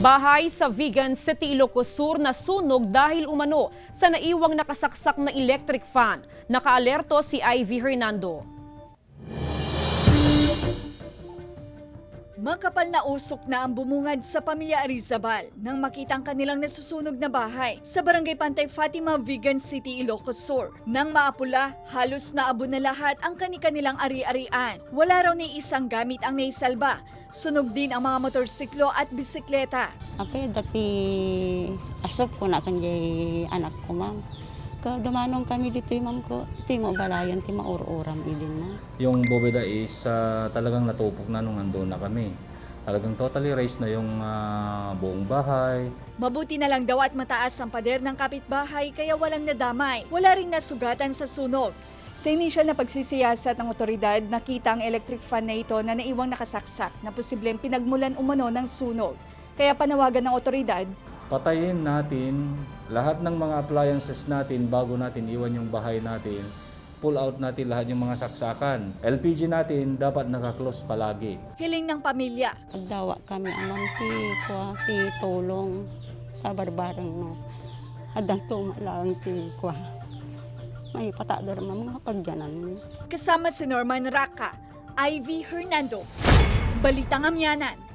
Bahay sa Vigan City, Ilocos Sur nasunog dahil umano sa naiwang nakasaksak na electric fan. Nakaalerto si Ivy Hernando. Makapal na usok na ang bumungad sa pamilya Arizabal nang makitang kanilang nasusunog na bahay sa Barangay Pantay Fatima, Vigan City, Ilocos Sur. Nang maapula, halos naabo na lahat ang kanilang ari-arian. Wala raw ni isang gamit ang naisalba. Sunog din ang mga motorsiklo at bisikleta. Apay, dati asok ko na kanjay anak ko, ma'am. Dumanong kami dito, ma'am ko. Timo balayan, timo uram idin na. Yung bobeda is talagang natupok na nung andun na kami. Talagang totally raised na yung buong bahay. Mabuti na lang daw at mataas ang pader ng kapitbahay kaya walang nadamay. Wala ring nasugatan sa sunog. Sa inisyal na pagsisiyasat ng otoridad, nakita ang electric fan na ito na naiwang nakasaksak na posibleng pinagmulan umano ng sunog. Kaya panawagan ng otoridad, Patayin natin lahat ng mga appliances natin bago natin iwan yung bahay natin. Pull out natin lahat yung mga saksakan. LPG natin dapat naka-close palagi. hiling ng pamilya. Pagdawa kami ang ti tulong sa barbarang no. Adang tumalang ti kwa. May patador mga pagyanan. Kasama si Norman Raka, Ivy Hernando, Balitang Amyanan.